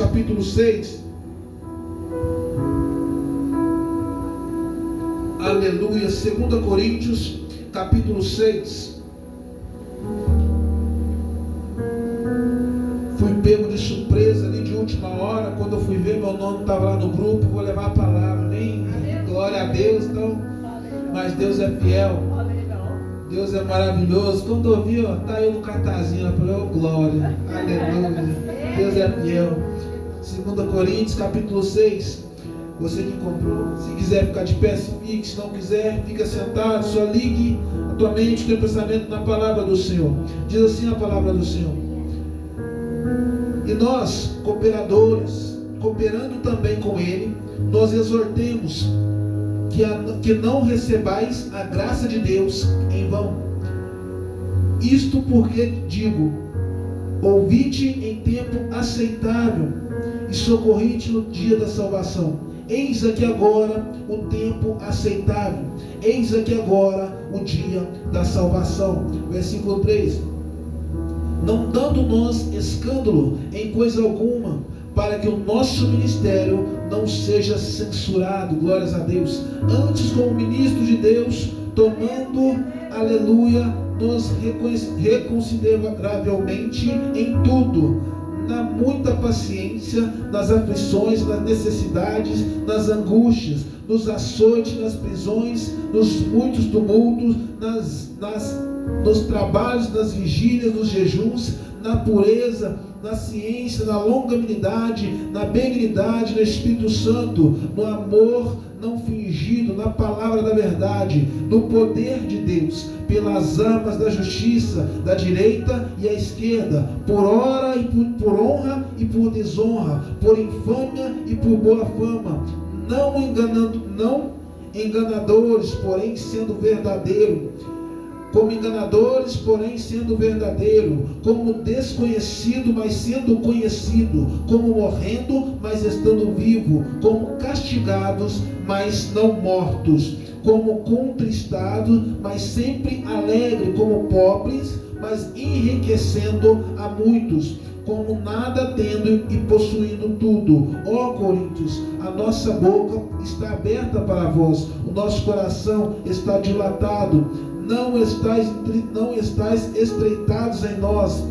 capítulo 6. Aleluia. 2 Coríntios, capítulo 6. Fui pego de surpresa ali de última hora. Quando eu fui ver, meu nome estava lá no grupo. Vou levar a palavra. Nem glória a Deus, então. Mas Deus é fiel. Deus é maravilhoso. Quando eu vi, tá eu no cartazinho, eu falei, glória. Aleluia. Deus é fiel. 2 Coríntios, capítulo 6. Você que comprou, se quiser ficar de pé, se fique. Se não quiser, fica sentado. Só ligue a tua mente, o teu pensamento na palavra do Senhor. Diz assim a palavra do Senhor: e nós, cooperadores, cooperando também com Ele, nós exortemos que não recebais a graça de Deus em vão. Isto porque digo: ouvi-te em tempo aceitável e socorri-te no dia da salvação. Eis aqui agora o tempo aceitável, eis aqui agora o dia da salvação. Versículo 3: não dando nós escândalo em coisa alguma, para que o nosso ministério não seja censurado, glórias a Deus. Antes, como ministros de Deus, tomando, aleluia, nos reconsideravelmente em tudo, na muita paciência, nas aflições, nas necessidades, nas angústias, nos açoites, nas prisões, nos muitos tumultos, nos trabalhos, nas vigílias, nos jejuns, na pureza, na ciência, na longanimidade, na benignidade, no Espírito Santo, no amor não fingido, na palavra da verdade, no poder de Deus, pelas armas da justiça, da direita e à esquerda, por hora e por honra e por desonra, por infâmia e por boa fama, não enganadores, porém sendo verdadeiro, como enganadores, porém sendo verdadeiro, como desconhecido, mas sendo conhecido, como morrendo, mas estando vivo, como castigados, mas não mortos, como contristados, mas sempre alegre, como pobres, mas enriquecendo a muitos, como nada tendo e possuindo tudo. Ó Coríntios, a nossa boca está aberta para vós, o nosso coração está dilatado. Não estáis estreitados em nós,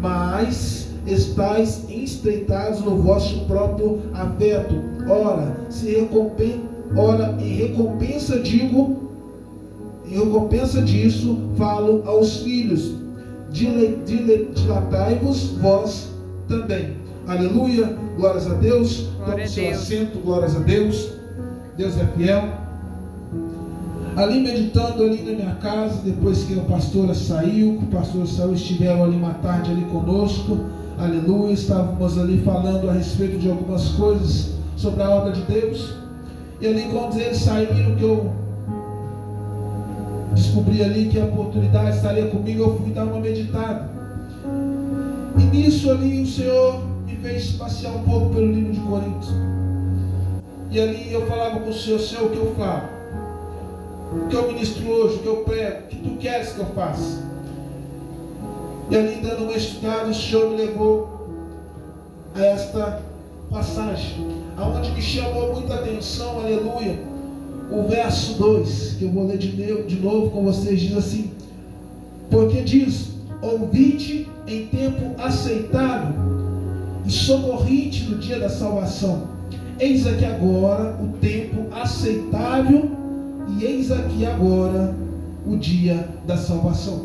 mas estáis estreitados no vosso próprio afeto. Ora, em recompensa disso, falo aos filhos: dilatai-vos vós também. Aleluia, glórias a Deus. Tome seu assento, glórias a Deus. Deus é fiel. Ali meditando ali na minha casa, depois que a pastora saiu, estiveram ali uma tarde ali conosco, aleluia, estávamos ali falando a respeito de algumas coisas sobre a obra de Deus, e ali quando eles saíram, que eu descobri ali que a oportunidade estaria comigo, eu fui dar uma meditada, e nisso ali o Senhor me fez passear um pouco pelo livro de Coríntios, e ali eu falava com o Senhor: Senhor, o que eu falo? O que eu ministro hoje, o que eu prego, o que tu queres que eu faça? E ali dando uma estudada, o Senhor me levou a esta passagem, aonde me chamou muita atenção, aleluia, o verso 2, que eu vou ler de novo com vocês, diz assim: porque diz: ouvi-te em tempo aceitável e socorri-te no dia da salvação. Eis aqui agora o tempo aceitável e eis aqui agora o dia da salvação.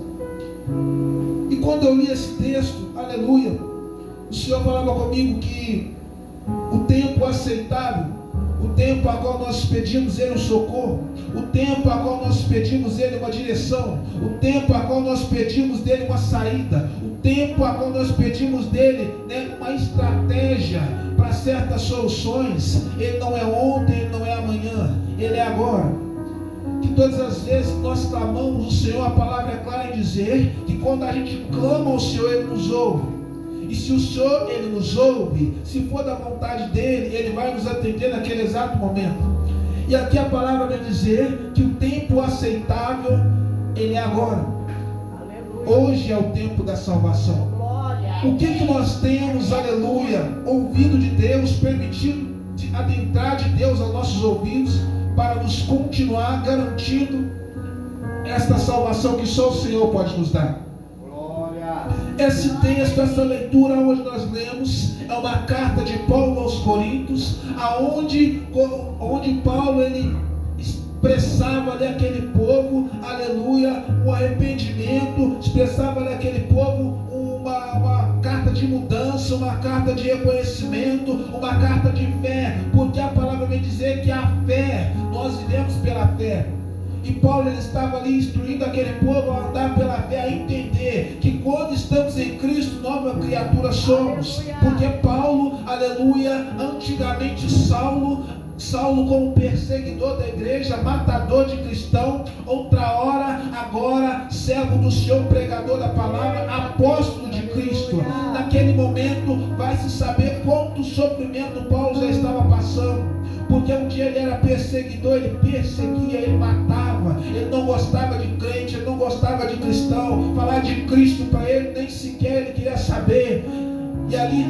E quando eu li esse texto, aleluia, o Senhor falava comigo que o tempo aceitável, o tempo a qual nós pedimos Ele um socorro, o tempo a qual nós pedimos Ele uma direção, o tempo a qual nós pedimos dEle uma saída, o tempo a qual nós pedimos dEle, né, uma estratégia para certas soluções, Ele não é ontem, Ele não é amanhã, Ele é agora. Que todas as vezes nós clamamos o Senhor, a palavra é clara em dizer que quando a gente clama ao Senhor, Ele nos ouve. E se o Senhor, Ele nos ouve, se for da vontade dEle, Ele vai nos atender naquele exato momento. E aqui a palavra vai dizer que o tempo aceitável, Ele é agora. Aleluia. Hoje é o tempo da salvação. Glória. O que nós temos, aleluia, ouvido de Deus, permitido de adentrar de Deus aos nossos ouvidos, para nos continuar garantindo esta salvação que só o Senhor pode nos dar. Glória. Esse texto, essa leitura onde nós lemos, é uma carta de Paulo aos Coríntios, onde Paulo ele expressava ali aquele povo, aleluia, o arrependimento, expressava ali aquele povo uma carta de mudança, uma carta de reconhecimento, uma carta de fé, porque a palavra vem dizer que a fé, nós vivemos pela fé. E Paulo ele estava ali instruindo aquele povo a andar pela fé, a entender que quando estamos em Cristo, nova criatura somos. Porque Paulo, aleluia, antigamente Saulo como perseguidor da igreja, matador de cristão, outra hora, agora, servo do Senhor, pregador da palavra, apóstolo de Cristo. Naquele momento, vai se saber quanto sofrimento Paulo já estava passando. Porque um dia ele era perseguidor, ele perseguia, ele matava, ele não gostava de crente, ele não gostava de cristão, falar de Cristo para ele, nem sequer ele queria saber. E ali,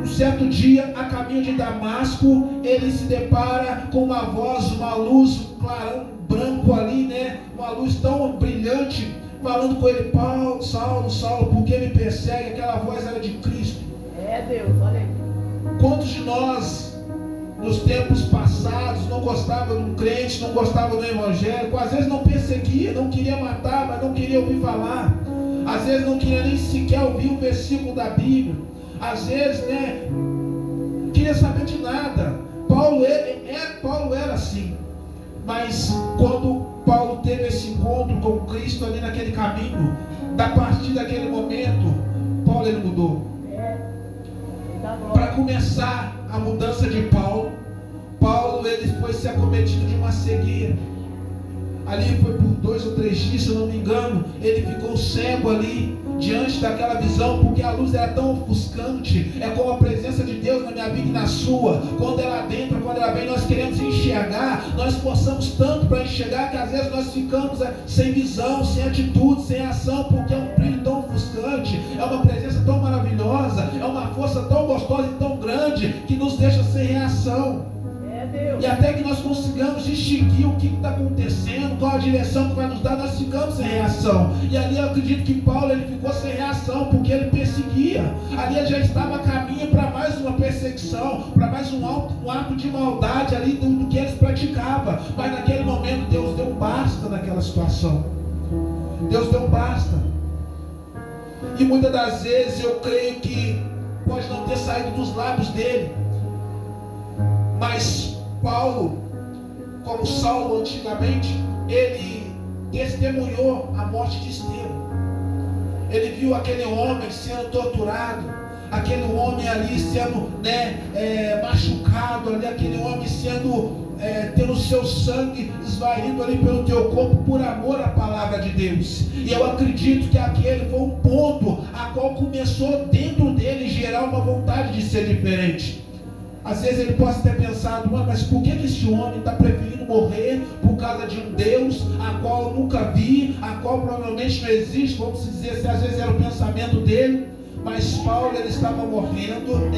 um certo dia, a caminho de Damasco, ele se depara com uma voz, uma luz, um clarão branco ali, né? Uma luz tão brilhante, falando com ele: Paulo, Saulo, Saulo, por que me persegue? Aquela voz era de Cristo. É Deus, olha aí. Quantos de nós, nos tempos passados, não gostava de um crente, não gostava do evangélico, às vezes não perseguia, não queria matar, mas não queria ouvir falar, às vezes não queria nem sequer ouvir um versículo da Bíblia, às vezes, né, não queria saber de nada. Paulo era assim, mas quando Paulo teve esse encontro com Cristo ali naquele caminho, a partir daquele momento, Paulo ele mudou. Para começar a mudança de Paulo ele foi se acometido de uma cegueira. Ali foi por 2 ou 3 dias, se eu não me engano, ele ficou cego ali, diante daquela visão, porque a luz era tão ofuscante. É como a presença de Deus na minha vida e na sua. Quando ela entra, quando ela vem, nós queremos enxergar, nós forçamos tanto para enxergar, que às vezes nós ficamos sem visão, sem atitude, sem ação, porque é um brilho tão ofuscante, é uma presença tão maravilhosa, é uma força tão gostosa e tão grande, que nos deixa sem reação. E até que nós consigamos distinguir o que está acontecendo, qual a direção que vai nos dar, nós ficamos sem reação. E ali eu acredito que Paulo ele ficou sem reação, porque ele perseguia. Ali ele já estava a caminho para mais uma perseguição, para mais um ato de maldade ali do que eles praticavam. Mas naquele momento Deus deu um basta naquela situação. Deus deu um basta. E muitas das vezes eu creio que pode não ter saído dos lábios dele, mas Paulo, como Saulo antigamente, ele testemunhou a morte de Estevão. Ele viu aquele homem sendo torturado, aquele homem ali sendo machucado, ali, aquele homem sendo tendo seu sangue esvaindo ali pelo teu corpo por amor à palavra de Deus. E eu acredito que aquele foi um ponto a qual começou dentro dele gerar uma vontade de ser diferente. Às vezes ele pode ter pensado: mas por que esse homem está preferindo morrer por causa de um Deus a qual eu nunca vi, a qual provavelmente não existe? Vamos dizer, se às vezes era o pensamento dele. Mas Paulo ele estava morrendo,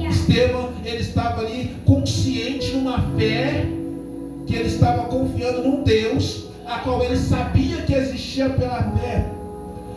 Estevão ele estava ali consciente numa fé, que ele estava confiando num Deus a qual ele sabia que existia pela fé,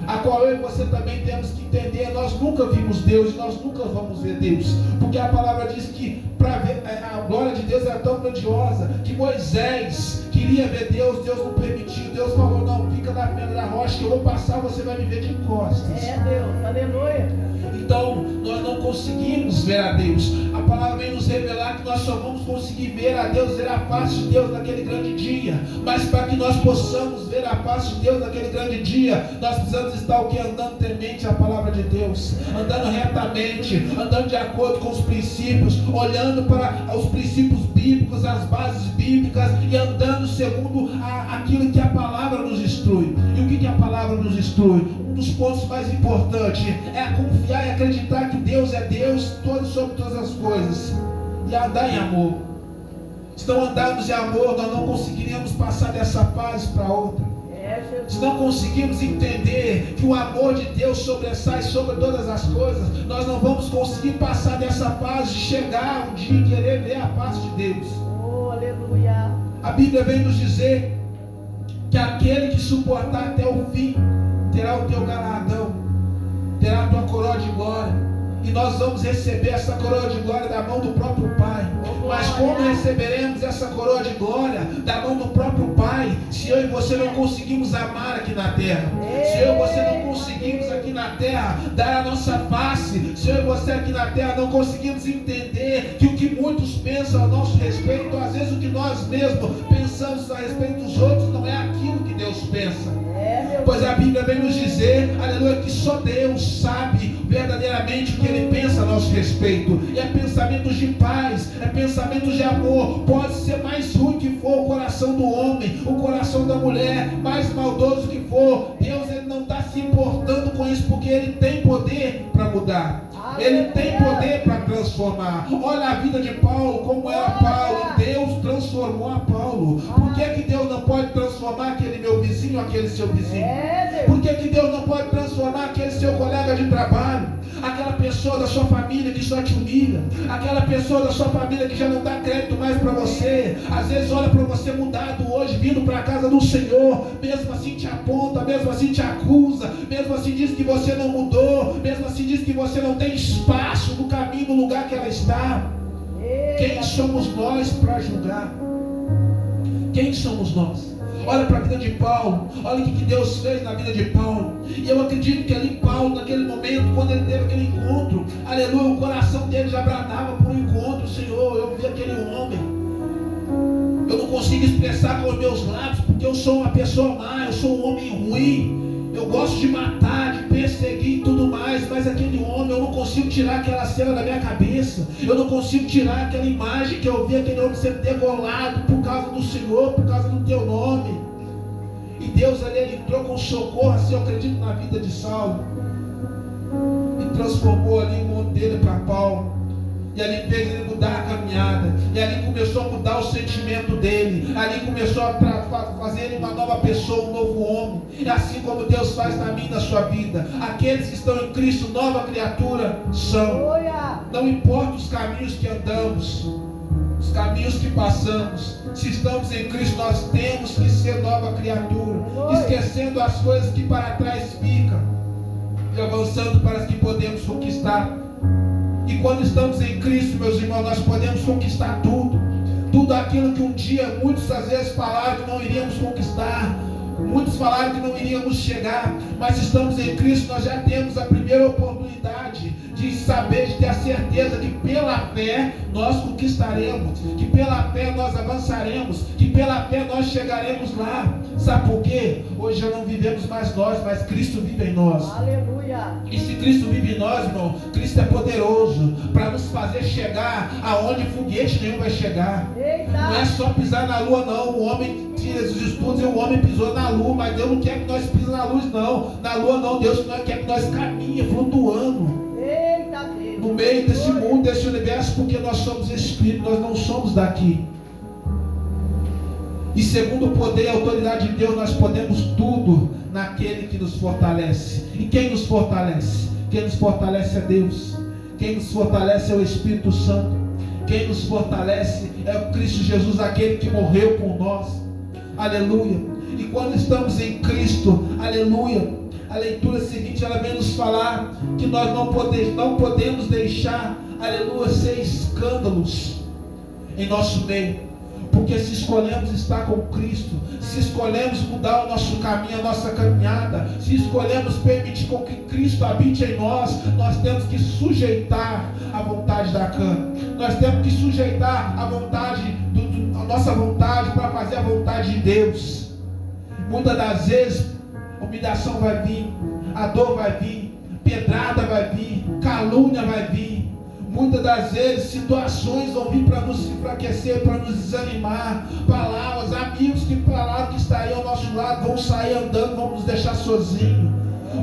a qual eu e você também temos que entender. Nós nunca vimos Deus e nós nunca vamos ver Deus, porque a palavra diz que para ver a glória de Deus era tão grandiosa que Moisés queria ver Deus, Deus não permitiu. Deus falou: não, fica na pedra da rocha que eu vou passar, você vai me ver de costas. É Deus, aleluia. Então nós não conseguimos ver a Deus. A palavra vem nos revelar que nós só vamos conseguir ver a Deus, ver a face de Deus naquele grande dia. Mas para que nós possamos ver a face de Deus naquele grande dia, nós precisamos estar o que? Andando temente a palavra de Deus, andando retamente, andando de acordo com os princípios, olhando para os princípios bíblicos, as bases bíblicas, e andando segundo aquilo que a palavra nos instrui. E o que a palavra nos instrui? Um dos pontos mais importantes é confiar e acreditar que Deus é Deus sobre todas as coisas, e andar em amor. Se não andarmos em amor, nós não conseguiríamos passar dessa fase para outra. se não conseguirmos entender que o amor de Deus sobressai sobre todas as coisas, nós não vamos conseguir passar dessa fase de chegar um dia e querer ver a face de Deus. Oh, aleluia. A Bíblia vem nos dizer que aquele que suportar até o fim terá o teu galardão, terá a tua coroa de glória. E nós vamos receber essa coroa de glória da mão do próprio Pai. Mas como receberemos essa coroa de glória da mão do próprio Pai, se eu e você não conseguimos amar aqui na terra? Se eu e você não conseguimos aqui na terra dar a nossa face? Se eu e você aqui na terra não conseguimos entender que o que muitos pensam a nosso respeito, às vezes o que nós mesmos pensamos a respeito dos outros, não é aquilo que Deus pensa. Pois a Bíblia vem nos dizer, aleluia, que só Deus sabe verdadeiramente o que Ele pensa a nosso respeito. E é pensamentos de paz, é pensamentos de amor. Pode ser mais ruim que for o coração do homem, o coração da mulher, mais maldoso que for, Deus Ele não está se importando com isso, porque Ele tem poder para mudar. Ele tem poder para transformar. Olha a vida de Paulo, como era Paulo. Deus transformou a Paulo. Por que Deus não pode transformar aquele meu vizinho, aquele seu vizinho? Por que Deus não pode transformar aquele seu colega de trabalho? Aquela pessoa da sua família que só te humilha, aquela pessoa da sua família que já não dá crédito mais para você, às vezes olha para você mudado hoje, vindo para a casa do Senhor, mesmo assim te aponta, mesmo assim te acusa, mesmo assim diz que você não mudou, mesmo assim diz que você não tem espaço no caminho, no lugar que ela está. Quem somos nós para julgar? Quem somos nós? Olha para a vida de Paulo, olha o que Deus fez na vida de Paulo. E eu acredito que ali Paulo, naquele momento, quando ele teve aquele encontro, aleluia, o coração dele já bradava por um encontro. Senhor, eu vi aquele homem, eu não consigo expressar com os meus lábios, porque eu sou uma pessoa má, eu sou um homem ruim, eu gosto de matar, de perseguir e tudo mais, mas aquele homem, eu não consigo tirar aquela cena da minha cabeça, eu não consigo tirar aquela imagem que eu vi aquele homem sendo degolado por causa do Senhor, por causa do teu nome. E Deus ali, ele entrou com socorro, assim eu acredito, na vida de Saulo, e transformou ali o mundo dele para Paulo. E ali fez ele mudar a caminhada. E ali começou a mudar o sentimento dele. Ali começou a fazer ele uma nova pessoa, um novo homem. E assim como Deus faz na minha e na sua vida. Aqueles que estão em Cristo, nova criatura são. Não importa os caminhos que andamos, os caminhos que passamos. Se estamos em Cristo, nós temos que ser nova criatura. Esquecendo as coisas que para trás ficam e avançando para as que podemos conquistar. E quando estamos em Cristo, meus irmãos, nós podemos conquistar tudo. Tudo aquilo que um dia muitos às vezes falaram que não iríamos conquistar. Muitos falaram que não iríamos chegar. Mas estamos em Cristo, nós já temos a primeira oportunidade de saber, de ter a certeza que pela fé nós conquistaremos, que pela fé nós avançaremos, que pela fé nós chegaremos lá. Sabe por quê? Hoje já não vivemos mais nós, mas Cristo vive em nós. Aleluia. E se Cristo vive em nós, irmão, Cristo é poderoso para nos fazer chegar aonde foguete nenhum vai chegar. Eita. Não é só pisar na lua, não. O homem tira os estudos e o homem pisou na lua, mas Deus não quer que nós pisemos na luz, não. Na lua, não. Deus não quer que nós caminhemos flutuando no meio desse mundo, desse universo, porque nós somos espírito, nós não somos daqui. E segundo o poder e a autoridade de Deus, nós podemos tudo naquele que nos fortalece. E quem nos fortalece? Quem nos fortalece é Deus. Quem nos fortalece é o Espírito Santo. Quem nos fortalece é o Cristo Jesus, aquele que morreu por nós. Aleluia. E quando estamos em Cristo, aleluia, a leitura seguinte, ela vem nos falar que nós não podemos deixar, aleluia, ser escândalos em nosso meio. Porque se escolhemos estar com Cristo, se escolhemos mudar o nosso caminho, a nossa caminhada, se escolhemos permitir com que Cristo habite em nós, nós temos que sujeitar a vontade da carne. Nós temos que sujeitar a vontade, a nossa vontade para fazer a vontade de Deus. Muitas das vezes, humilhação vai vir, a dor vai vir, pedrada vai vir, calúnia vai vir. Muitas das vezes situações vão vir para nos enfraquecer, para nos desanimar. Palavras, amigos que falaram que estariam ao nosso lado vão sair andando, vão nos deixar sozinhos.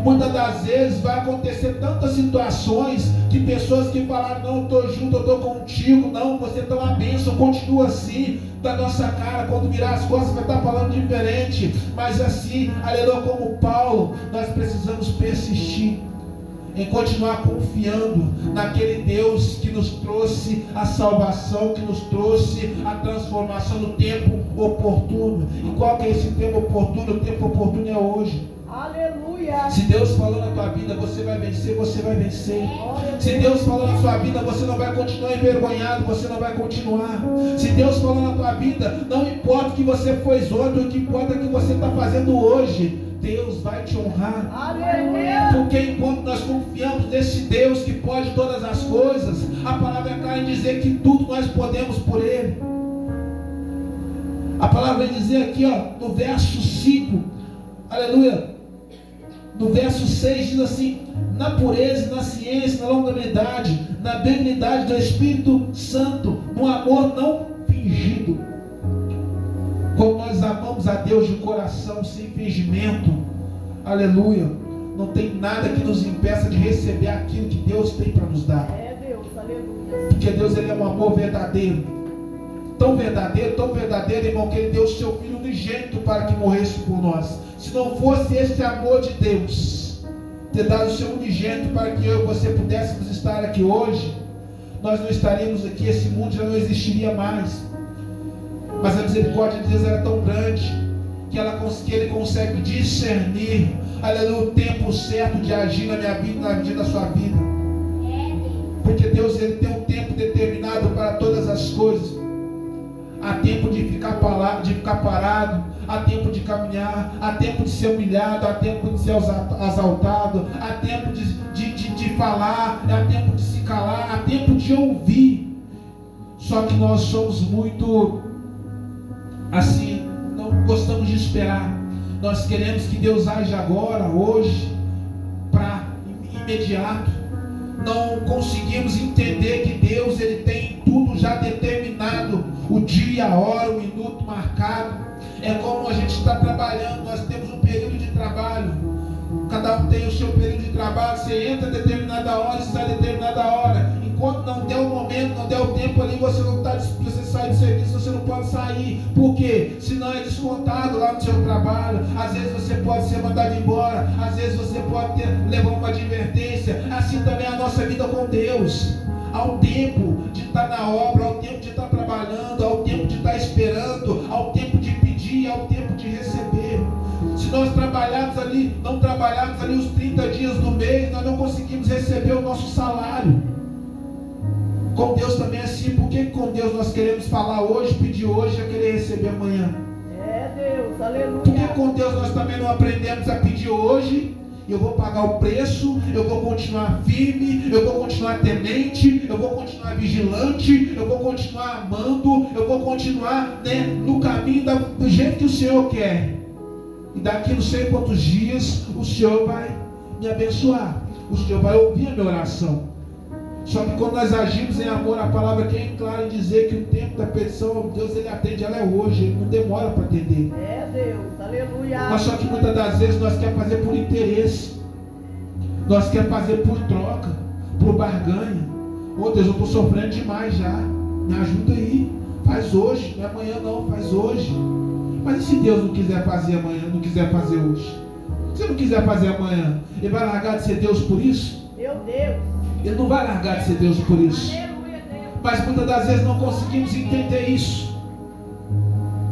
Muitas das vezes vai acontecer tantas situações que pessoas que falaram, não, eu estou junto, eu estou contigo, não, você está uma bênção, continua assim, da nossa cara, quando virar as costas vai estar falando diferente, mas assim, aleluia, como Paulo, nós precisamos persistir em continuar confiando naquele Deus que nos trouxe a salvação, que nos trouxe a transformação no tempo oportuno. E qual que é esse tempo oportuno? O tempo oportuno é hoje. Aleluia. Se Deus falou na tua vida, você vai vencer, você vai vencer. Se Deus falou na sua vida, você não vai continuar envergonhado, você não vai continuar. Se Deus falou na tua vida, não importa o que você fez ontem, o que importa é o que você está fazendo hoje. Deus vai te honrar. Aleluia. Porque enquanto nós confiamos nesse Deus que pode todas as coisas, a palavra é clara em dizer que tudo nós podemos por Ele. A palavra vai dizer aqui, ó, no verso 5, aleluia, no verso 6 diz assim: na pureza, na ciência, na longanimidade, na benignidade do Espírito Santo, no amor não fingido. Quando nós amamos a Deus de coração, sem fingimento, aleluia, não tem nada que nos impeça de receber aquilo que Deus tem para nos dar. É Deus, aleluia. Porque Deus, Ele é um amor verdadeiro, tão verdadeiro, irmão, que Ele deu o seu Filho unigênito para que morresse por nós. Se não fosse esse amor de Deus, ter dado o seu unigênito para que eu e você pudéssemos estar aqui hoje, nós não estaríamos aqui, esse mundo já não existiria mais. Mas a misericórdia de Deus era tão grande que Ele consegue discernir, aleluia, o tempo certo de agir na minha vida, na vida da sua vida. Porque Deus, Ele tem um tempo determinado para todas as coisas. Há tempo de ficar parado, há tempo de caminhar, há tempo de ser humilhado, há tempo de ser exaltado, há tempo de falar, há tempo de se calar, há tempo de ouvir. Só que nós somos muito assim, não gostamos de esperar. Nós queremos que Deus age agora, hoje, para imediato. Não conseguimos entender que Deus, Ele tem tudo já determinado, o dia, a hora, o minuto marcado. É como a gente está trabalhando, nós temos um período de trabalho, cada um tem o seu período de trabalho. Você entra a determinada hora e sai a determinada hora. Enquanto não der o momento, não der o tempo ali, você não está, você sai do serviço, você não pode sair. Por quê? Senão é descontado lá no seu trabalho. Às vezes você pode ser mandado embora, às vezes você pode levar uma advertência. Assim também é a nossa vida com Deus. Há um tempo de estar na obra, há um tempo de estar trabalhando, há um tempo de estar esperando, há um tempo de pedir, há um tempo de receber. Se nós não trabalharmos ali os 30 dias do mês, nós não conseguimos receber o nosso salário. Com Deus também é assim. Por que com Deus nós queremos falar hoje, pedir hoje e querer receber amanhã? É Deus, aleluia. Por que com Deus nós também não aprendemos a pedir hoje? Eu vou pagar o preço, eu vou continuar firme, eu vou continuar temente, eu vou continuar vigilante, eu vou continuar amando, eu vou continuar, no caminho do jeito que o Senhor quer. E daqui não sei quantos dias o Senhor vai me abençoar, o Senhor vai ouvir a minha oração. Só que quando nós agimos em amor, a palavra aqui é clara em dizer que o tempo da petição, Deus, Ele atende, ela é hoje, Ele não demora para atender. É Deus, aleluia. Mas só que muitas das vezes nós queremos fazer por interesse, nós queremos fazer por troca, por barganha. Ô Deus, eu estou sofrendo demais já, me ajuda aí, faz hoje, não é amanhã não, faz hoje. Mas e se Deus não quiser fazer amanhã, não quiser fazer hoje? Se não quiser fazer amanhã, Ele vai largar de ser Deus por isso? Meu Deus. Ele não vai largar de ser Deus por isso. Mas muitas das vezes não conseguimos entender isso.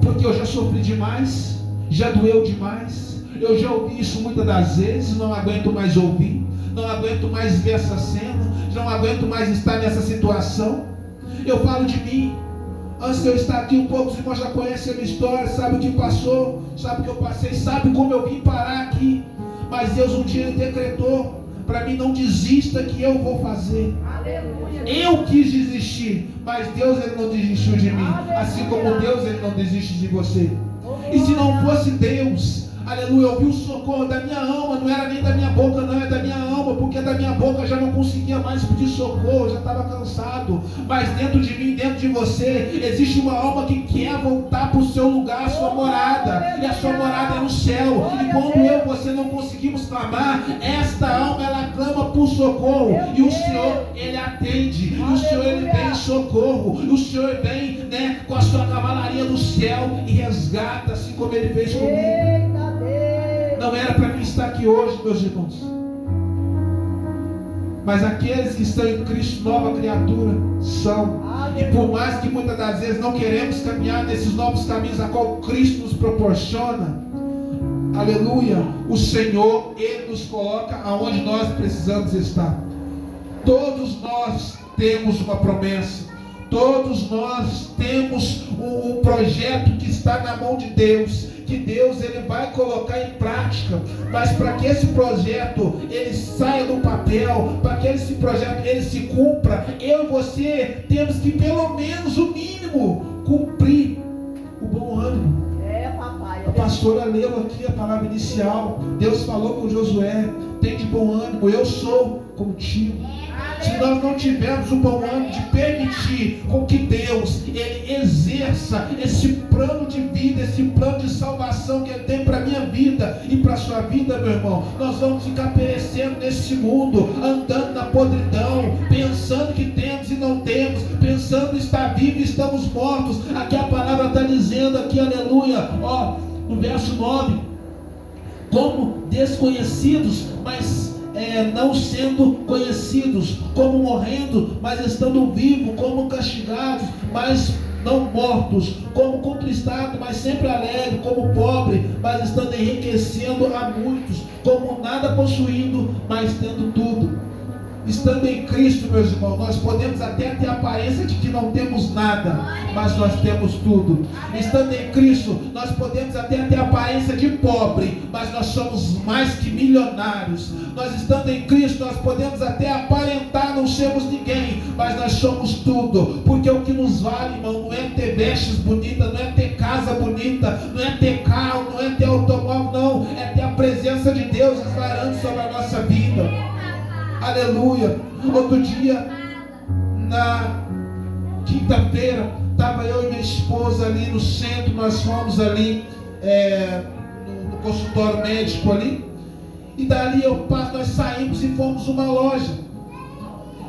Porque eu já sofri demais, já doeu demais, eu já ouvi isso muitas das vezes, não aguento mais ouvir, não aguento mais ver essa cena, não aguento mais estar nessa situação. Eu falo de mim. Antes de eu estar aqui, poucos irmãos já conhecem a minha história, sabe o que passou, sabe o que eu passei, sabe como eu vim parar aqui. Mas Deus um dia decretou para mim: não desista, que eu vou fazer. Aleluia. Eu quis desistir, mas Deus, Ele não desistiu de mim. Assim como Deus, Ele não desiste de você. E se não fosse Deus, aleluia, eu ouvi o socorro da minha alma, não era nem da minha boca, não, é da minha alma, porque da minha boca eu já não conseguia mais pedir socorro, eu já estava cansado, mas dentro de mim, dentro de você, existe uma alma que quer voltar para o seu lugar, a sua morada, e a sua morada é no céu, e quando eu e você não conseguimos clamar, esta alma, ela clama por socorro, e o Senhor, Ele atende, e o Senhor, Ele vem em socorro, e o Senhor vem, né, com a sua cavalaria do céu, e resgata, assim como Ele fez comigo. Não era para mim estar aqui hoje, meus irmãos, mas aqueles que estão em Cristo, nova criatura, são. E por mais que muitas das vezes não queremos caminhar nesses novos caminhos a qual Cristo nos proporciona, aleluia, o Senhor, Ele nos coloca aonde nós precisamos estar. Todos nós temos uma promessa, todos nós temos um projeto que está na mão de Deus, que Deus, Ele vai colocar em prática, mas para que esse projeto ele saia do papel, para que esse projeto ele se cumpra, eu e você temos que pelo menos o mínimo cumprir o bom ânimo. Papai. A pastora leu aqui a palavra inicial. Deus falou com Josué: tem de bom ânimo, eu sou contigo. Se nós não tivermos o bom ânimo de permitir com que Deus Ele exerça esse plano de vida, esse plano de salvação que Ele tem para a minha vida e para a sua vida, meu irmão, nós vamos ficar perecendo nesse mundo, andando na podridão, pensando que temos e não temos, pensando estar vivo e estamos mortos. Aqui a palavra está dizendo aqui, aleluia, ó, no verso 9, como desconhecidos, mas não sendo conhecidos, como morrendo, mas estando vivos, como castigados, mas não mortos, como contristados, mas sempre alegre, como pobre, mas estando enriquecendo a muitos, como nada possuindo, mas tendo tudo. Estando em Cristo, meus irmãos, nós podemos até ter a aparência de que não temos nada, mas nós temos tudo. Estando em Cristo, nós podemos até ter a aparência de pobre, mas nós somos mais que milionários. Nós estando em Cristo, nós podemos até aparentar não sermos ninguém, mas nós somos tudo, porque o que nos vale, irmão, não é ter vestes bonitas, não é ter casa bonita, não é ter carro, não é ter automóvel, não, é ter a presença de Deus declarando sobre a nossa vida. Aleluia. Outro dia, na quinta-feira, estava eu e minha esposa ali no centro. Nós fomos ali no consultório médico ali, e dali nós saímos e fomos numa loja.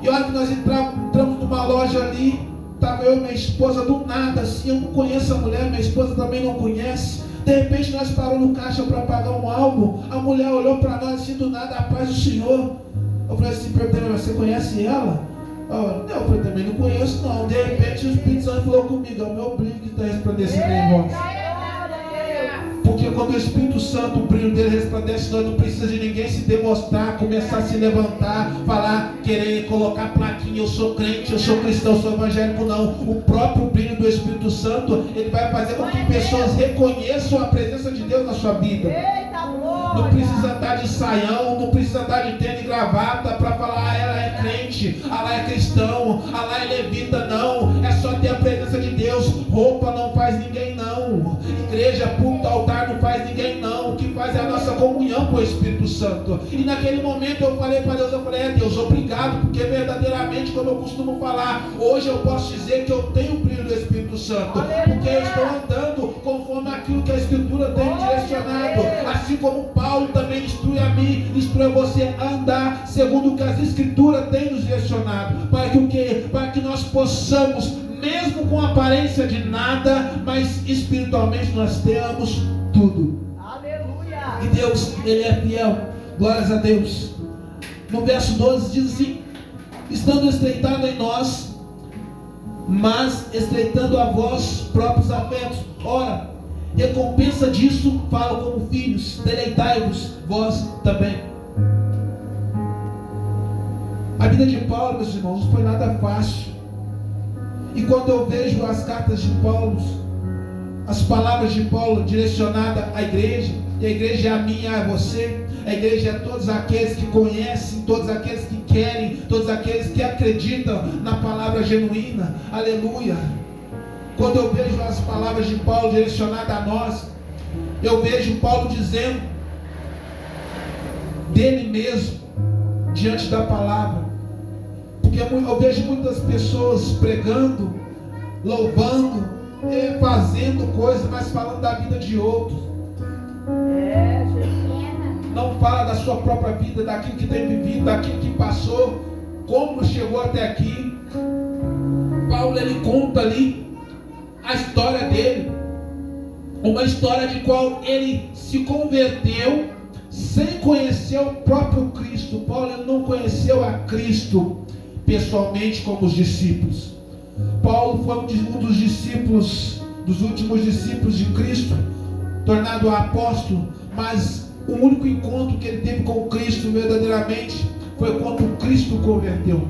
E a hora que nós entramos numa loja ali, estava eu e minha esposa do nada assim. Eu não conheço a mulher, minha esposa também não conhece. De repente nós paramos no caixa para pagar algo. A mulher olhou para nós assim do nada: a paz do Senhor. Eu falei assim, perguntei: você conhece ela? Não, eu falei: também não conheço não. De repente o Espírito Santo falou comigo: é o meu brilho que está resplandecendo em vós. Porque quando o Espírito Santo, o brilho dele resplandece, nós não precisamos de ninguém se demonstrar, começar a se levantar, falar, querer colocar plaquinha: eu sou crente, eu sou cristão, eu sou evangélico. Não, o próprio brilho do Espírito Santo, ele vai fazer com que pessoas reconheçam a presença de Deus na sua vida. Não precisa andar de saião, não precisa andar de tênis e gravata para falar: ela é crente, ela é cristão, ela é levita. Não, é só ter a presença de Deus. Roupa não faz ninguém não, igreja, púlpito, altar não faz ninguém não. O que faz é a nossa comunhão com o Espírito Santo. E naquele momento eu falei para Deus, eu falei: Deus, obrigado, porque verdadeiramente, como eu costumo falar, hoje eu posso dizer que eu tenho o brilho do Espírito Santo, porque eu estou andando conforme aquilo que a Escritura tem me direcionado, assim como Paulo também instrui a mim, instrui a você a andar segundo o que as Escrituras têm nos direcionado, para que nós possamos, mesmo com aparência de nada, mas espiritualmente nós temos tudo. Aleluia. E Deus, Ele é fiel. Glórias a Deus. No verso 12 diz assim: estando estreitado em nós, mas estreitando a vós próprios afetos. Ora, recompensa disso falo como filhos, deleitai-vos vós também. A vida de Paulo, meus irmãos, não foi nada fácil. E quando eu vejo as cartas de Paulo, as palavras de Paulo direcionadas à igreja, e a igreja é a mim e a você, a igreja é todos aqueles que conhecem, todos aqueles que querem, todos aqueles que acreditam na palavra genuína. Aleluia. Quando eu vejo as palavras de Paulo direcionadas a nós, Eu vejo Paulo dizendo dele mesmo diante da palavra, porque eu vejo muitas pessoas pregando, louvando, fazendo coisas, mas falando da vida de outros. Não fala da sua própria vida, daquilo que tem vivido, daquilo que passou, como chegou até aqui. Paulo, ele conta ali a história dele, uma história de qual ele se converteu sem conhecer o próprio Cristo. Paulo, ele não conheceu a Cristo pessoalmente como os discípulos. Paulo foi um dos discípulos, dos últimos discípulos de Cristo, tornado apóstolo, mas o único encontro que ele teve com Cristo verdadeiramente foi quando Cristo o converteu.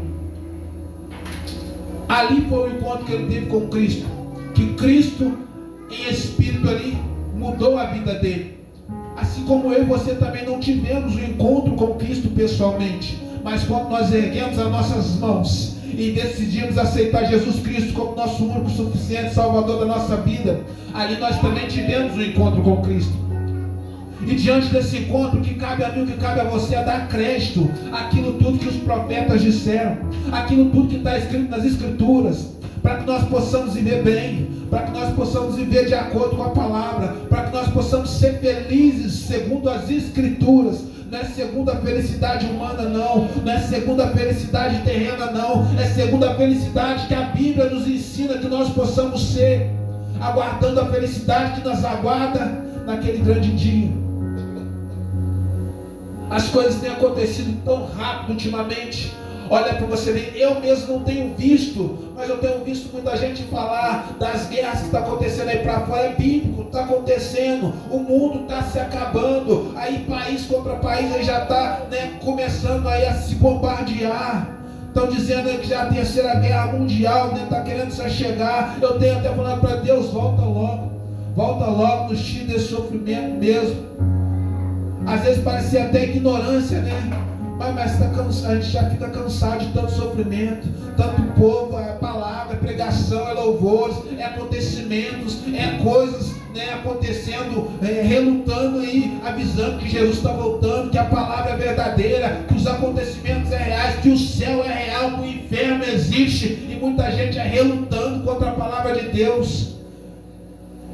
Ali foi o encontro que ele teve com Cristo, que Cristo em espírito ali mudou a vida dele. Assim como eu e você também não tivemos um encontro com Cristo pessoalmente, mas quando nós erguemos as nossas mãos e decidimos aceitar Jesus Cristo como nosso único, suficiente Salvador da nossa vida, ali nós também tivemos um encontro com Cristo. E diante desse encontro, o que cabe a mim, o que cabe a você é dar crédito àquilo tudo que os profetas disseram, aquilo tudo que está escrito nas Escrituras, para que nós possamos viver bem, para que nós possamos viver de acordo com a palavra, para que nós possamos ser felizes segundo as Escrituras. Não é segundo a felicidade humana, não é segundo a felicidade terrena, não, é segundo a felicidade que a Bíblia nos ensina que nós possamos ser, aguardando a felicidade que nos aguarda naquele grande dia. As coisas têm acontecido tão rápido ultimamente. Olha para você ver, eu mesmo não tenho visto, mas eu tenho visto muita gente falar das guerras que está acontecendo aí para fora. É bíblico, está acontecendo, o mundo está se acabando, aí país contra país aí já está, começando aí a se bombardear. Estão dizendo aí que já é a terceira guerra mundial, está querendo se chegar. Eu tenho até falado para Deus, volta logo, nos tira desse sofrimento mesmo. Às vezes parece até ignorância, mas a gente já fica cansado de tanto sofrimento, tanto povo, é palavra, é pregação, é louvores, é acontecimentos, é coisas acontecendo, relutando e avisando que Jesus está voltando, que a palavra é verdadeira, que os acontecimentos é reais, que o céu é real, que o inferno existe, e muita gente relutando contra a palavra de Deus.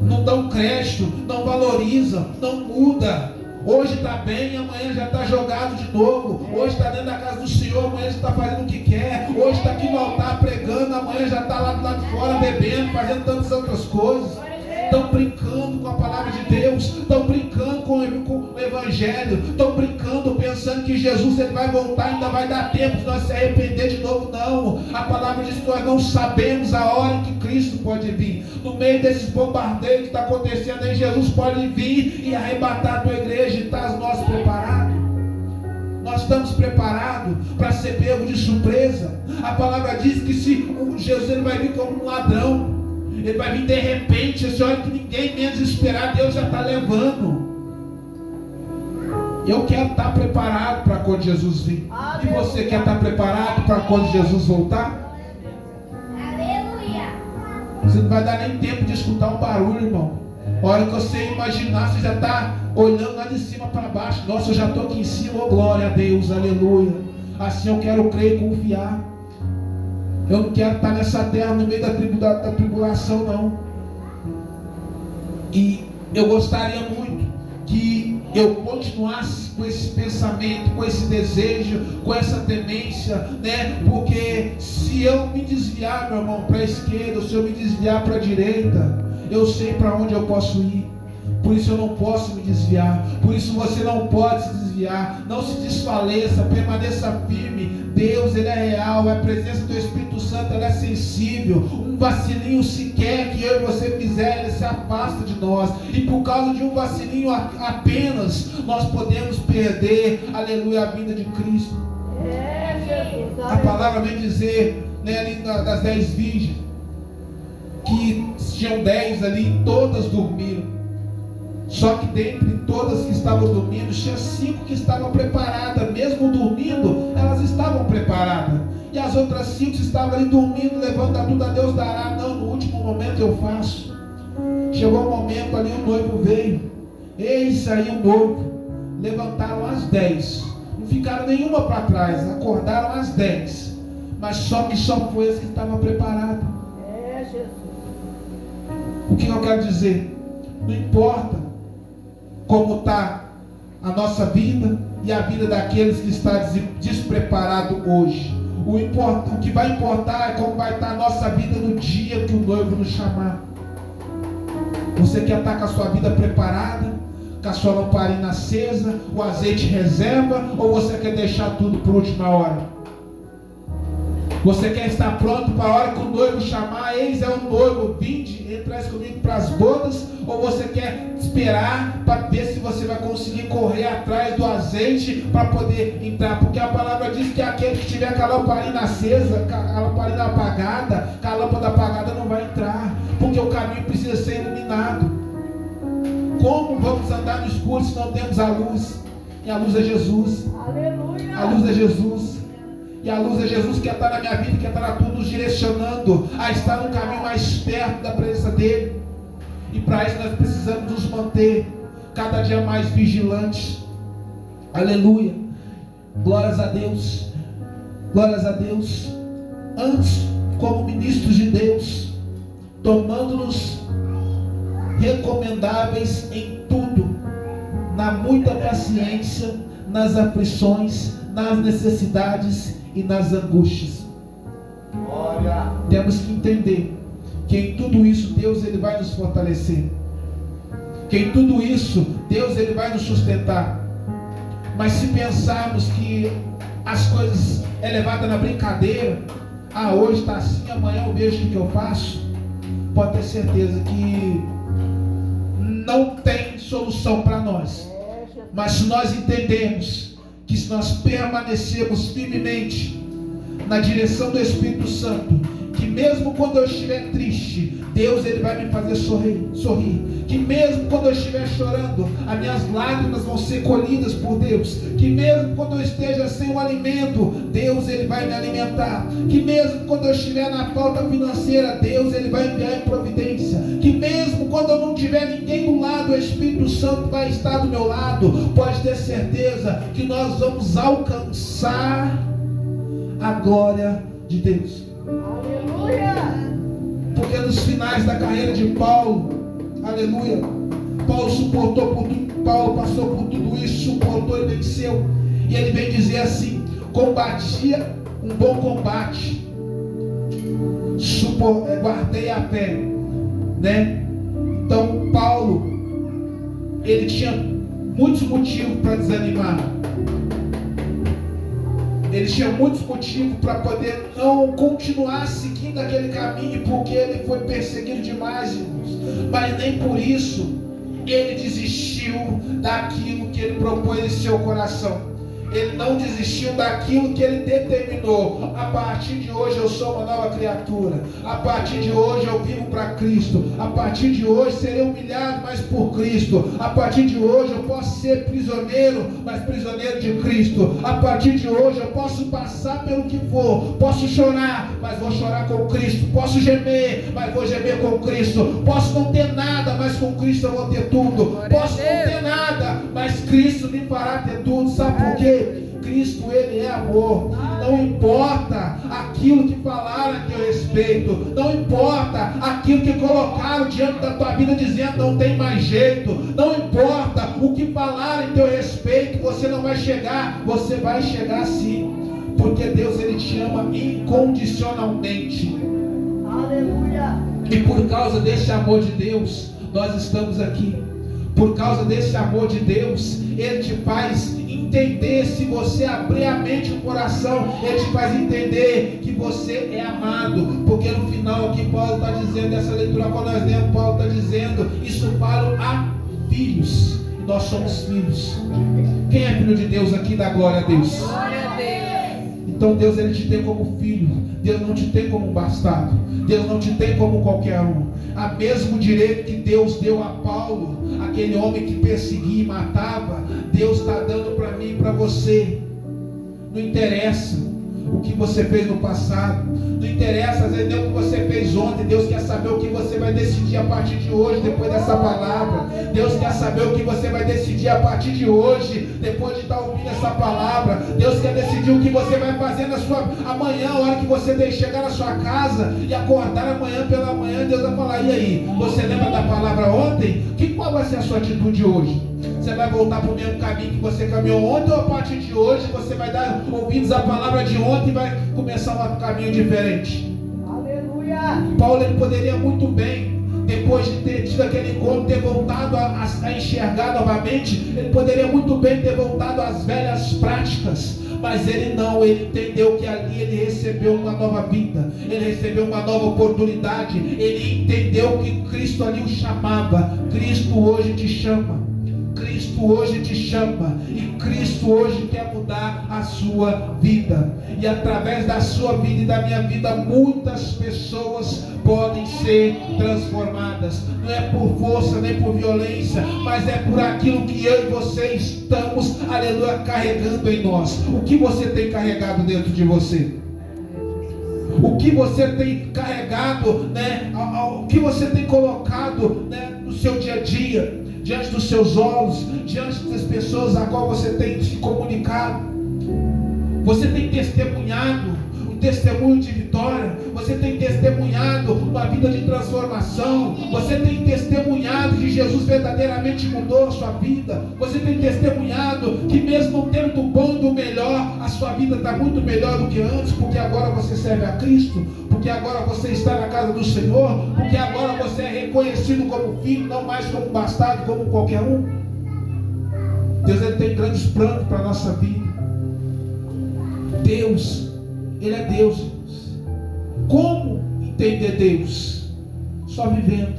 Não dão crédito, não valorizam, não muda. Hoje está bem, amanhã já está jogado de novo. Hoje está dentro da casa do Senhor, amanhã já está fazendo o que quer. Hoje está aqui no altar pregando, amanhã já está lá do lado de fora bebendo, fazendo tantas outras coisas. Estão brincando com a palavra de Deus, estão brincando com o Evangelho, estão brincando pensando que Jesus ele vai voltar, ainda vai dar tempo de nós se arrepender de novo. Não, a palavra diz que nós não sabemos a hora em que Cristo pode vir. No meio desses bombardeios que está acontecendo aí, Jesus pode vir e arrebatar a tua igreja. E estás nós preparados? Nós estamos preparados para ser pego de surpresa. A palavra diz que se Jesus ele vai vir como um ladrão, ele vai vir de repente, essa hora que ninguém menos esperar, Deus já está levando. Eu quero estar preparado para quando Jesus vir. E você quer estar preparado para quando Jesus voltar? Aleluia. Você não vai dar nem tempo de escutar um barulho, irmão. A hora que você imaginar, você já está olhando lá de cima para baixo. Nossa, eu já estou aqui em cima, oh glória a Deus, aleluia. Assim eu quero crer e confiar. Eu não quero estar nessa terra no meio da tribulação, não. E eu gostaria muito que eu continuasse com esse pensamento, com esse desejo, com essa temência, porque se eu me desviar, meu irmão, para a esquerda, ou se eu me desviar para a direita, eu sei para onde eu posso ir. Por isso eu não posso me desviar. Por isso você não pode se desviar. Não se desfaleça, permaneça firme. Deus, ele é real. A presença do Espírito Santo, ela é sensível. Um vacilinho sequer que eu e você fizer, ele se afasta de nós. E por causa de um vacilinho apenas, nós podemos perder, aleluia, a vinda de Cristo. A palavra vem dizer, ali das 10 virgens, que tinham 10 ali, todas dormiram. Só que dentre todas que estavam dormindo, tinha 5 que estavam preparadas. Mesmo dormindo, elas estavam preparadas. E as outras 5 estavam ali dormindo, levando a tudo a Deus dará. Não, no último momento eu faço. Chegou o momento ali, o noivo veio. Eis aí o noivo. Levantaram às 10. Não ficaram nenhuma para trás. Acordaram às 10. Mas só foi esse que estava preparado. Jesus. O que eu quero dizer? Não importa como está a nossa vida e a vida daqueles que está despreparado hoje. O que vai importar é como vai estar a nossa vida no dia que o noivo nos chamar. Você quer estar com a sua vida preparada, com a sua lamparina acesa, o azeite reserva, ou você quer deixar tudo para a última hora? Você quer estar pronto para a hora que o noivo chamar, eis é o noivo, vinde, entrais comigo para as bodas, ou você quer esperar para ver se você vai conseguir correr atrás do azeite para poder entrar? Porque a palavra diz que aquele que tiver com a lamparina acesa, com a lamparina apagada, com a lâmpada apagada não vai entrar, porque o caminho precisa ser iluminado. Como vamos andar no escuro se não temos a luz? E a luz é Jesus. Aleluia. A luz é Jesus. E a luz é Jesus que está na minha vida, que está tudo nos direcionando a estar no caminho mais perto da presença dEle. E para isso nós precisamos nos manter cada dia mais vigilantes. Aleluia. Glórias a Deus. Glórias a Deus. Antes, como ministros de Deus, tomando-nos recomendáveis em tudo, na muita paciência, nas aflições, nas necessidades e nas angústias. Glória. Temos que entender que em tudo isso Deus ele vai nos fortalecer, que em tudo isso Deus ele vai nos sustentar. Mas se pensarmos que as coisas é levada na brincadeira, hoje está assim, amanhã eu vejo o que eu faço, pode ter certeza que não tem solução para nós. Mas se nós entendermos que se nós permanecermos firmemente na direção do Espírito Santo, que mesmo quando eu estiver triste, Deus ele vai me fazer sorrir, que mesmo quando eu estiver chorando, as minhas lágrimas vão ser colhidas por Deus, que mesmo quando eu esteja sem o alimento, Deus ele vai me alimentar, que mesmo quando eu estiver na falta financeira, Deus ele vai enviar providência, que mesmo quando eu não tiver ninguém do lado, o Espírito Santo vai estar do meu lado. Pode ter certeza que nós vamos alcançar a glória de Deus. Aleluia. Porque nos finais da carreira de Paulo, aleluia, Paulo suportou por tudo, Paulo passou por tudo isso, suportou e venceu. E ele vem dizer assim: combatia um bom combate, guardei a fé, né? Então Paulo, ele tinha muitos motivos para desanimar. Ele tinha muitos motivos para poder não continuar seguindo aquele caminho, porque ele foi perseguido demais, irmãos. Mas nem por isso ele desistiu daquilo que ele propôs em seu coração. Ele não desistiu daquilo que ele determinou. A partir de hoje eu sou uma nova criatura. A partir de hoje eu vivo para Cristo. A partir de hoje serei humilhado, mas por Cristo. A partir de hoje eu posso ser prisioneiro, mas prisioneiro de Cristo. A partir de hoje eu posso passar pelo que for. Posso chorar, mas vou chorar com Cristo. Posso gemer, mas vou gemer com Cristo. Posso não ter nada, mas com Cristo eu vou ter tudo. Posso não ter nada, mas Cristo me fará ter tudo. Sabe por quê? Cristo ele é amor. Não importa aquilo que falaram a teu respeito, não importa aquilo que colocaram diante da tua vida dizendo não tem mais jeito, não importa o que falaram em teu respeito, você não vai chegar, você vai chegar sim, porque Deus ele te ama incondicionalmente. Aleluia. E por causa desse amor de Deus nós estamos aqui. Por causa desse amor de Deus, ele te faz entender, se você abrir a mente e o coração, ele te faz entender que você é amado. Porque no final aqui Paulo está dizendo, essa leitura quando nós lemos, Paulo está dizendo, isso para a filhos. E nós somos filhos. Quem é filho de Deus aqui? Dá glória a Deus. Glória a Deus. Então Deus ele te tem como filho. Deus não te tem como um bastardo. Deus não te tem como qualquer um. A mesmo direito que Deus deu a Paulo, aquele homem que perseguia e matava, Deus está dando para mim e para você. Não interessa o que você fez no passado. Não interessa, às vezes, nem o que você fez ontem. Deus quer saber o que você vai decidir a partir de hoje, depois dessa palavra. Deus quer saber o que você vai decidir a partir de hoje, depois de estar ouvindo essa palavra. Deus quer decidir o que você vai fazer na sua amanhã, a hora que você chegar na sua casa e acordar amanhã pela manhã. Deus vai falar: e aí, você lembra da palavra ontem? Qual vai ser a sua atitude hoje? Você vai voltar para o mesmo caminho que você caminhou ontem, ou a partir de hoje você vai dar ouvidos à palavra de ontem e vai começar um caminho diferente? Aleluia! Paulo, ele poderia muito bem, depois de ter tido aquele encontro, ter voltado a enxergar novamente. Ele poderia muito bem ter voltado às velhas práticas, mas ele não. Ele entendeu que ali ele recebeu uma nova vida, ele recebeu uma nova oportunidade. Ele entendeu que Cristo ali o chamava. Cristo hoje te chama. Cristo hoje te chama, e Cristo hoje quer mudar a sua vida, e através da sua vida e da minha vida, muitas pessoas podem ser transformadas. Não é por força nem por violência, mas é por aquilo que eu e você estamos, aleluia, carregando em nós. O que você tem carregado dentro de você? O que você tem carregado, né? O que você tem colocado, né, no seu dia a dia, diante dos seus olhos, diante das pessoas a qual você tem se comunicado? Você tem testemunhado um testemunho de vitória? Você tem testemunhado uma vida de transformação? Você tem testemunhado que Jesus verdadeiramente mudou a sua vida? Você tem testemunhado que mesmo não tendo do bom e do melhor, a sua vida está muito melhor do que antes, porque agora você serve a Cristo, porque agora você está na casa do Senhor, porque agora você é reconhecido como filho, não mais como bastardo, como qualquer um? Deus, ele tem grandes planos para a nossa vida. Deus, ele é Deus, irmãos. Como entender Deus? Só vivendo.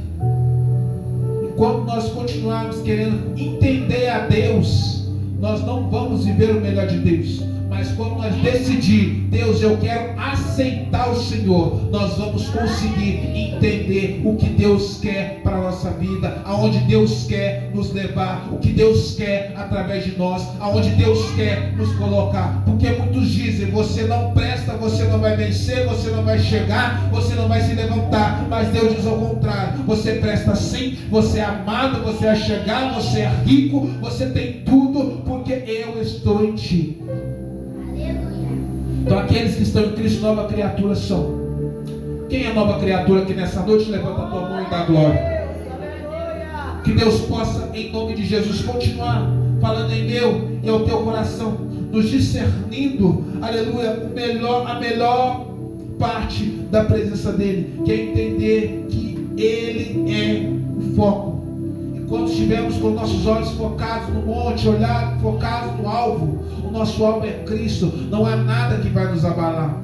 Enquanto nós continuarmos querendo entender a Deus, nós não vamos viver o melhor de Deus. Mas quando nós decidir, Deus, eu quero aceitar o Senhor, nós vamos conseguir entender o que Deus quer para a nossa vida, aonde Deus quer nos levar, o que Deus quer através de nós, aonde Deus quer nos colocar. Porque muitos dizem: você não presta, você não vai vencer, você não vai chegar, você não vai se levantar. Mas Deus diz ao contrário: você presta sim, você é amado, você é chegado, você é rico, você tem tudo, porque eu estou em ti. Então aqueles que estão em Cristo, nova criatura são. Quem é nova criatura aqui nessa noite? Levanta a tua mão e dá glória. Que Deus possa, em nome de Jesus, continuar falando em meu e ao teu coração, nos discernindo, aleluia, a melhor parte da presença dEle, que é entender que Ele é o foco. Quando estivermos com nossos olhos focados no monte, focados no alvo, o nosso alvo é Cristo. Não há nada que vai nos abalar,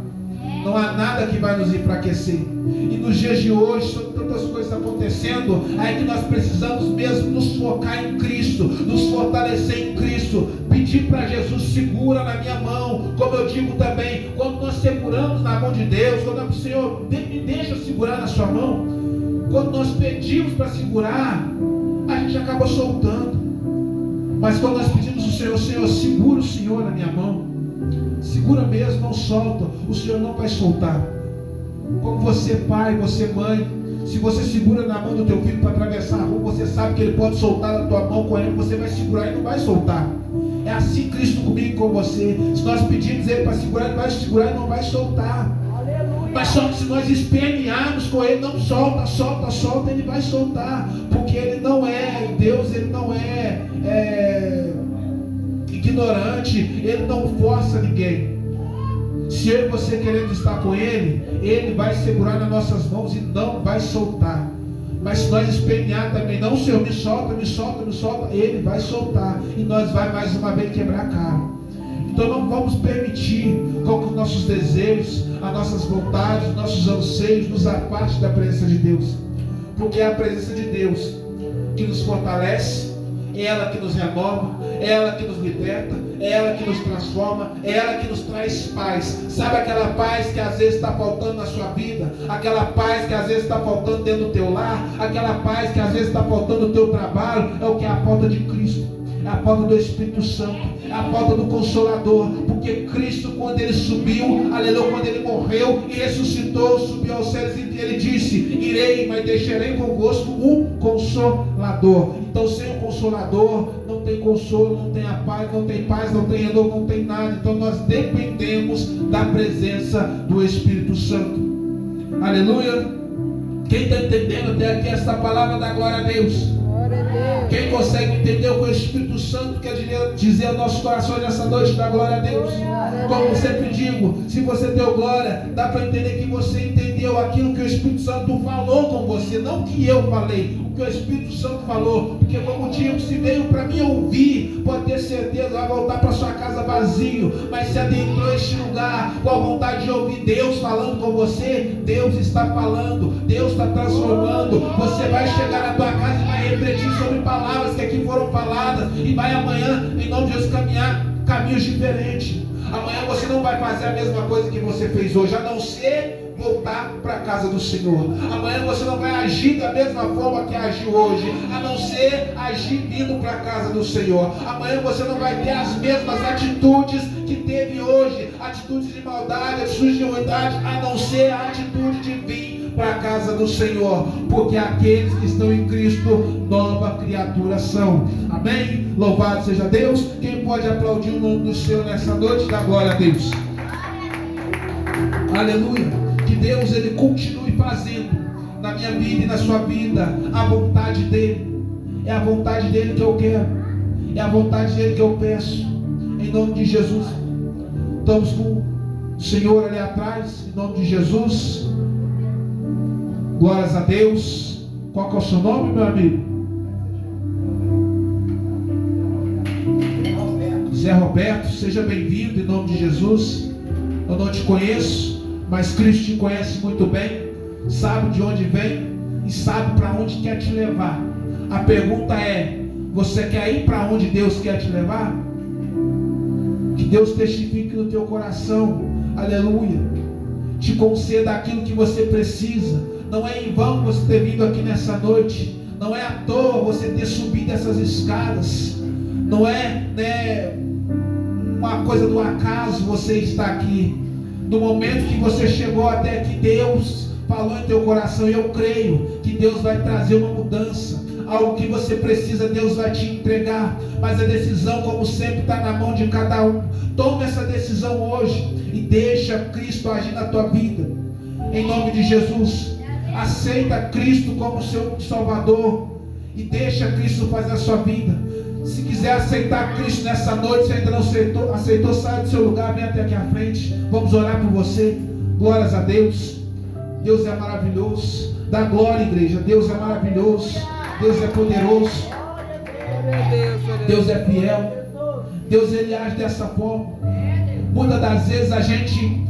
não há nada que vai nos enfraquecer. E nos dias de hoje, são tantas coisas acontecendo, aí que nós precisamos mesmo nos focar em Cristo, nos fortalecer em Cristo, pedir para Jesus: segura na minha mão. Como eu digo também, quando nós seguramos na mão de Deus, quando o Senhor me deixa segurar na sua mão, quando nós pedimos para segurar, a gente acaba soltando. Mas quando nós pedimos ao Senhor: Senhor, segura o Senhor na minha mão, segura mesmo, não solta, o Senhor não vai soltar. Como você, pai, você, mãe, se você segura na mão do teu filho para atravessar a rua, você sabe que ele pode soltar na tua mão correndo, você vai segurar e não vai soltar. É assim Cristo comigo e com você. Se nós pedirmos ele para segurar, ele vai segurar e não vai soltar. Mas só que se nós espernearmos com ele: não solta, solta, solta, ele vai soltar. Porque ele não é Deus, ele não é ignorante, ele não força ninguém. Se eu e você queremos estar com ele, ele vai segurar nas nossas mãos e não vai soltar. Mas se nós espernear também: não, Senhor, me solta, me solta, me solta, ele vai soltar. E nós vai mais uma vez quebrar a cara. Então não vamos permitir com que os nossos desejos, as nossas vontades, os nossos anseios nos afastem da presença de Deus. Porque é a presença de Deus que nos fortalece, é ela que nos renova, é ela que nos liberta, é ela que nos transforma, é ela que nos traz paz. Sabe aquela paz que às vezes está faltando na sua vida? Aquela paz que às vezes está faltando dentro do teu lar? Aquela paz que às vezes está faltando no teu trabalho? É o que é a falta de Cristo, é a falta do Espírito Santo, é a falta do Consolador. Porque Porque Cristo, quando ele subiu, aleluia, quando ele morreu e ressuscitou, subiu aos céus, e ele disse: irei, mas deixarei convosco um consolador. Então, sem o consolador, não tem consolo, não tem a paz, não tem renovo, não tem nada. Então, nós dependemos da presença do Espírito Santo. Aleluia. Quem está entendendo até aqui esta palavra, dá glória a Deus. Quem consegue entender o que o Espírito Santo quer dizer ao nosso coração nessa noite, dá glória a Deus. Como eu sempre digo, se você deu glória, dá para entender que você entendeu aquilo que o Espírito Santo falou com você, não que eu falei, o que o Espírito Santo falou. Porque como digo, se veio para mim ouvir, pode ter certeza, vai voltar para sua casa vazio. Mas se adentrou este lugar com a vontade de ouvir Deus falando com você, Deus está falando, Deus está transformando. Você vai chegar na tua casa e vai refletir sobre palavras que aqui foram faladas, e vai amanhã, em nome de Deus, caminhar caminhos diferentes. Amanhã você não vai fazer a mesma coisa que você fez hoje, a não ser voltar para a casa do Senhor. Amanhã você não vai agir da mesma forma que agiu hoje, a não ser agir vindo para a casa do Senhor. Amanhã você não vai ter as mesmas atitudes que teve hoje, atitudes de maldade, atitudes de ruindade, a não ser a atitude de vir para a casa do Senhor, porque aqueles que estão em Cristo, nova criatura são. Amém? Louvado seja Deus. Quem pode aplaudir o nome do Senhor nessa noite, dá glória a Deus. Aleluia. Que Deus, ele continue fazendo na minha vida e na sua vida a vontade dele. É a vontade dele que eu quero, é a vontade dele que eu peço, em nome de Jesus. Estamos com o Senhor ali atrás, em nome de Jesus. Glórias a Deus. Qual que é o seu nome, meu amigo? Zé Roberto, seja bem-vindo em nome de Jesus. Eu não te conheço, mas Cristo te conhece muito bem, sabe de onde vem e sabe para onde quer te levar. A pergunta é: você quer ir para onde Deus quer te levar? Que Deus testifique no teu coração, aleluia, te conceda aquilo que você precisa. Não é em vão você ter vindo aqui nessa noite, não é à toa você ter subido essas escadas, não é, uma coisa do acaso você estar aqui. No momento que você chegou até aqui, Deus falou em teu coração, e eu creio que Deus vai trazer uma mudança. Algo que você precisa, Deus vai te entregar, mas a decisão, como sempre, está na mão de cada um. Toma essa decisão hoje e deixa Cristo agir na tua vida, em nome de Jesus. Aceita Cristo como seu Salvador e deixa Cristo fazer a sua vida. Se quiser aceitar Cristo nessa noite, se ainda não aceitou, sai do seu lugar, vem até aqui à frente. Vamos orar por você. Glórias a Deus. Deus é maravilhoso. Dá glória, igreja. Deus é maravilhoso. Deus é poderoso. Deus é fiel. Deus, ele age dessa forma. Muitas das vezes a gente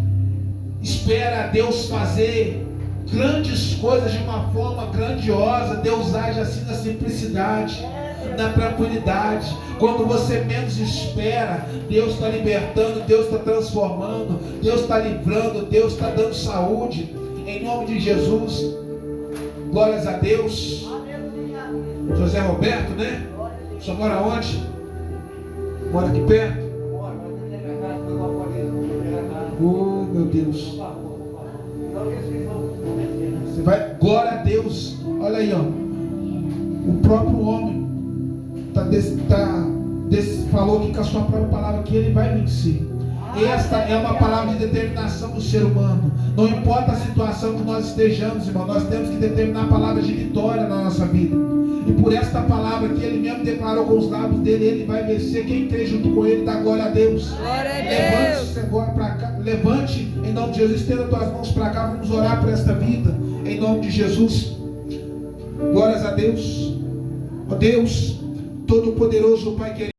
espera Deus fazer grandes coisas de uma forma grandiosa. Deus age assim na simplicidade, na tranquilidade. Quando você menos espera, Deus está libertando, Deus está transformando, Deus está livrando, Deus está dando saúde, em nome de Jesus. Glórias a Deus. José Roberto, né? Só mora onde? Mora aqui perto? Oh, meu Deus. Você vai, glória a Deus. Olha aí, ó. O próprio homem falou aqui com a sua própria palavra que ele vai vencer. Esta é uma palavra de determinação do ser humano. Não importa a situação que nós estejamos, irmão, nós temos que determinar palavras de vitória na nossa vida. E por esta palavra que ele mesmo declarou com os lábios dele, ele vai vencer. Quem crê junto com ele, dá glória a Deus. Glória a Deus. Levante-se agora para cá. Levante em nome de Jesus. Estenda tuas mãos para cá. Vamos orar por esta vida em nome de Jesus. Glórias a Deus. Ó Deus Todo-Poderoso, Pai querido.